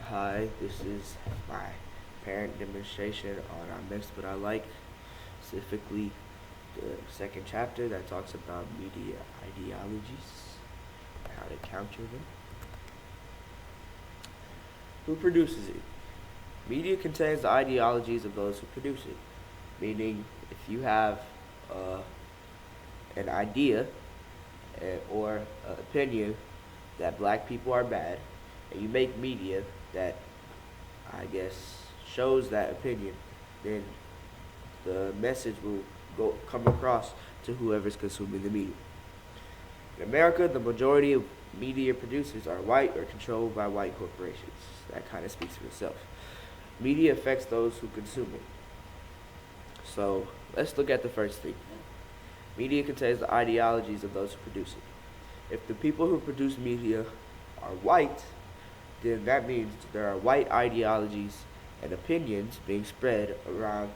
Hi, this is my parent demonstration on our mixed but I like, specifically the second chapter that talks about media ideologies, how to counter them. Who produces it? Media contains the ideologies of those who produce it, meaning if you have uh, an idea or an opinion that black people are bad, and you make media that I guess shows that opinion, then the message will come across to whoever's consuming the media. In America, the majority of media producers are white or controlled by white corporations. That kind of speaks for itself. Media affects those who consume it. So let's look at the first thing. Media contains the ideologies of those who produce it. If the people who produce media are white, then that means there are white ideologies and opinions being spread around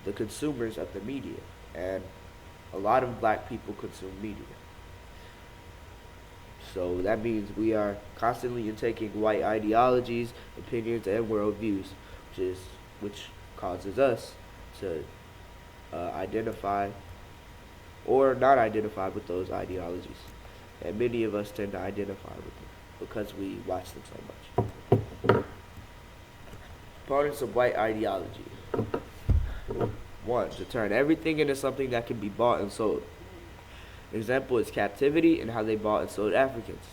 the consumers of the media. And a lot of black people consume media. So that means we are constantly intaking white ideologies, opinions, and worldviews, which causes us to identify or not identify with those ideologies. And many of us tend to identify with them because we watch them so much. Components of white ideology. 1. To turn everything into something that can be bought and sold. Example is captivity and how they bought and sold Africans.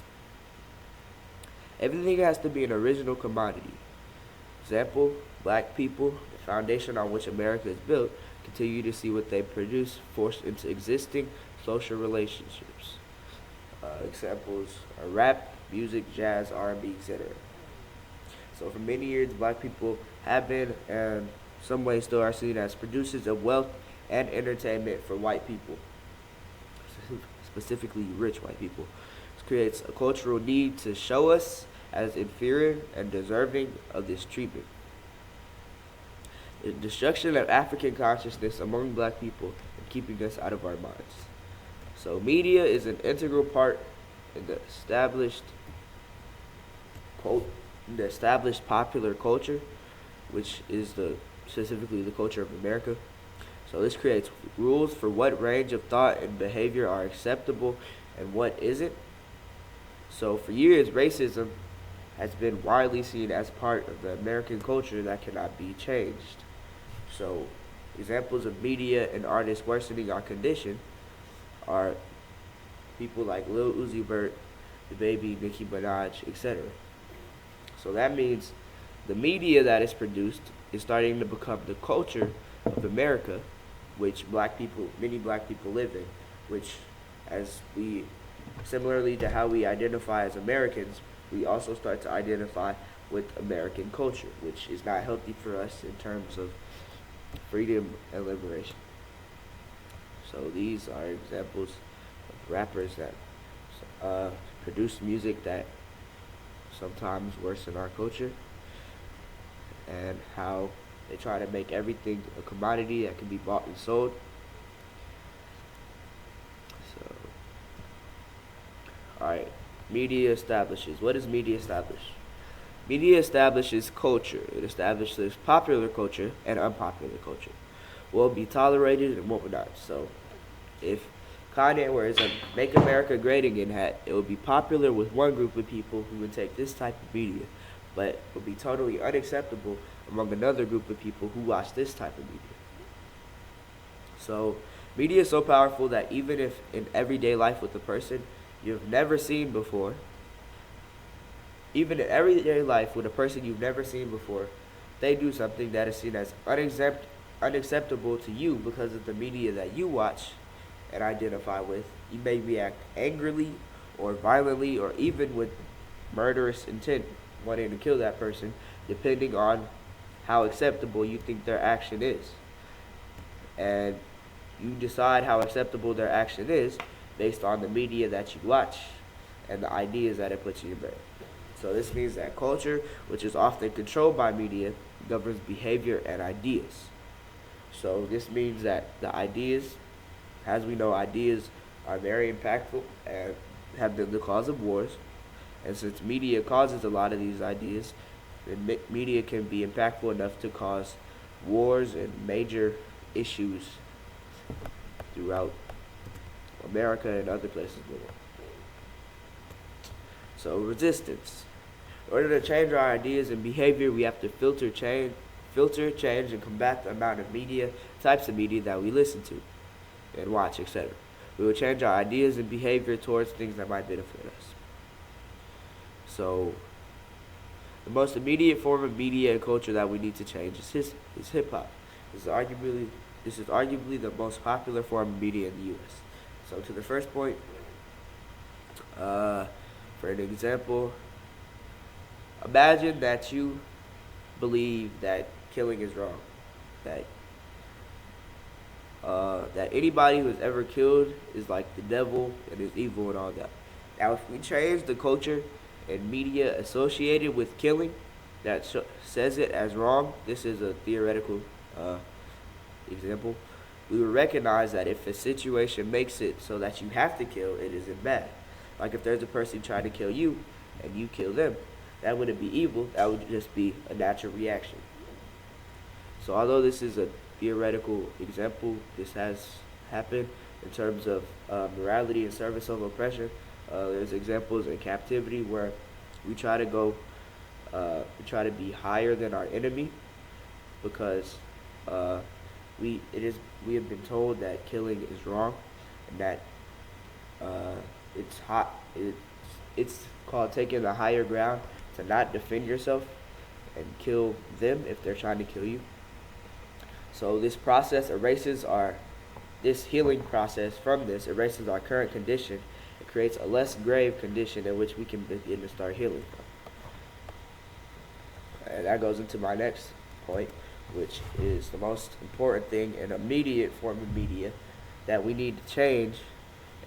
Everything has to be an original commodity. Example, black people, the foundation on which America is built, continue to see what they produce forced into existing social relationships. Examples are rap, music, jazz, R&B, etc. So for many years, black people have been, and some ways still are seen as producers of wealth and entertainment for white people, specifically rich white people. This creates a cultural need to show us as inferior and deserving of this treatment. The destruction of African consciousness among black people and keeping us out of our minds. So media is an integral part in the established popular culture, which is specifically the culture of America. So this creates rules for what range of thought and behavior are acceptable and what isn't. So for years, racism has been widely seen as part of the American culture that cannot be changed. So examples of media and artists worsening our condition are people like Lil Uzi Vert, the Baby, Nicki Minaj, etc. So that means the media that is produced is starting to become the culture of America, which many black people live in, which similarly to how we identify as Americans, we also start to identify with American culture, which is not healthy for us in terms of freedom and liberation. So these are examples of rappers that produce music that sometimes worsen our culture, and how they try to make everything a commodity that can be bought and sold. So, alright, media establishes. What does media establish? Media establishes culture. It establishes popular culture and unpopular culture. What will be tolerated and what will not. So, if Kanye wears a Make America Great Again hat, it would be popular with one group of people who would take this type of media, but it would be totally unacceptable among another group of people who watch this type of media. So, media is so powerful that even if in everyday life with a person you've never seen before, even in everyday life with a person you've never seen before, they do something that is seen as unacceptable to you because of the media that you watch and identify with. You may react angrily or violently or even with murderous intent, wanting to kill that person, depending on how acceptable you think their action is. And you decide how acceptable their action is based on the media that you watch and the ideas that it puts in your brain. So this means that culture, which is often controlled by media, governs behavior and ideas. So this means that the ideas, as we know, ideas are very impactful and have been the cause of wars. And since media causes a lot of these ideas, And media can be impactful enough to cause wars and major issues throughout America and other places in the world. So resistance. In order to change our ideas and behavior, we have to change, and combat the amount of media, types of media that we listen to and watch, etc. We will change our ideas and behavior towards things that might benefit us. So, the most immediate form of media and culture that we need to change is hip hop. This is arguably the most popular form of media in the U.S. So, to the first point, for an example, imagine that you believe that killing is wrong, that that anybody who's ever killed is like the devil and is evil and all that. Now, if we change the culture and media associated with killing that says it as wrong, this is a theoretical example, we will recognize that if a situation makes it so that you have to kill, it isn't bad. Like if there's a person trying to kill you and you kill them, that wouldn't be evil, that would just be a natural reaction. So although this is a theoretical example, this has happened in terms of morality and service of oppression. There's examples in captivity where we try to be higher than our enemy because we have been told that killing is wrong and that it's called taking the higher ground to not defend yourself and kill them if they're trying to kill you. So this healing process from this erases our current condition. It creates a less grave condition in which we can begin to start healing from. And that goes into my next point, which is the most important thing and immediate form of media that we need to change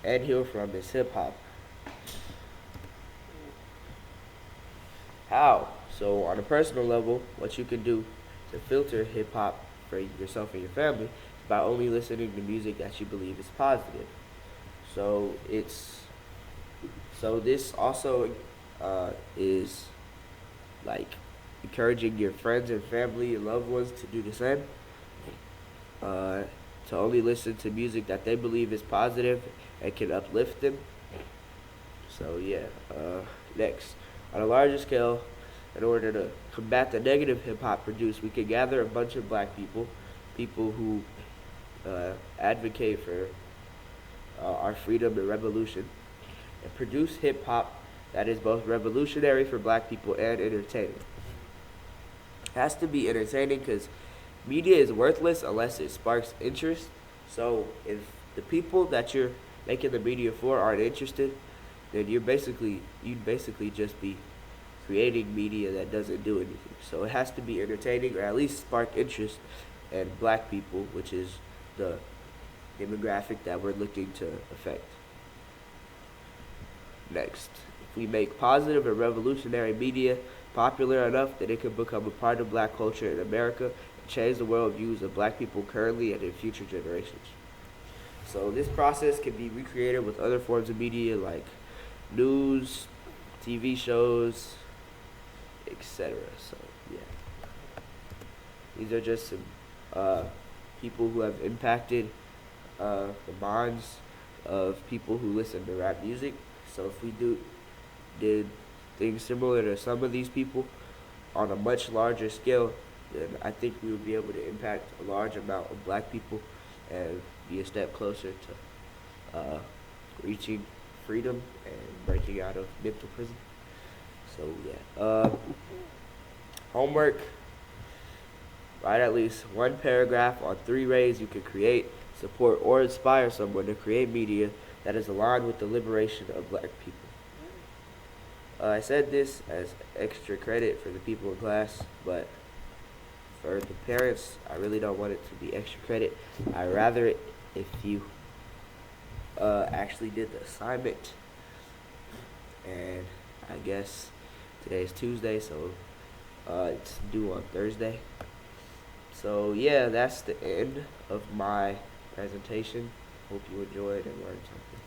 and heal from is hip hop. How? So on a personal level, what you can do to filter hip hop for yourself and your family is by only listening to music that you believe is positive. So this also is like encouraging your friends and family and loved ones to do the same. To only listen to music that they believe is positive and can uplift them. So yeah, next. On a larger scale, in order to combat the negative hip-hop produced, we could gather a bunch of black people who advocate for our freedom and revolution, and produce hip-hop that is both revolutionary for black people and entertaining. It has to be entertaining because media is worthless unless it sparks interest. So if the people that you're making the media for aren't interested, then you'd basically just be creating media that doesn't do anything. So it has to be entertaining or at least spark interest in black people, which is the demographic that we're looking to affect. Next, if we make positive and revolutionary media popular enough that it can become a part of black culture in America and change the worldviews of black people currently and in future generations. So this process can be recreated with other forms of media like news, TV shows, etc. So yeah, these are just some people who have impacted the minds of people who listen to rap music. So if we did things similar to some of these people on a much larger scale, then I think we would be able to impact a large amount of black people and be a step closer to reaching freedom and breaking out of mental prison. So yeah, homework. Write at least one paragraph on 3 ways you can create, support, or inspire someone to create media that is aligned with the liberation of black people. I said this as extra credit for the people in class, but for the parents, I really don't want it to be extra credit. I'd rather it if you actually did the assignment. And I guess today is Tuesday, so it's due on Thursday. So yeah, that's the end of my presentation. Hope you enjoyed and learned something.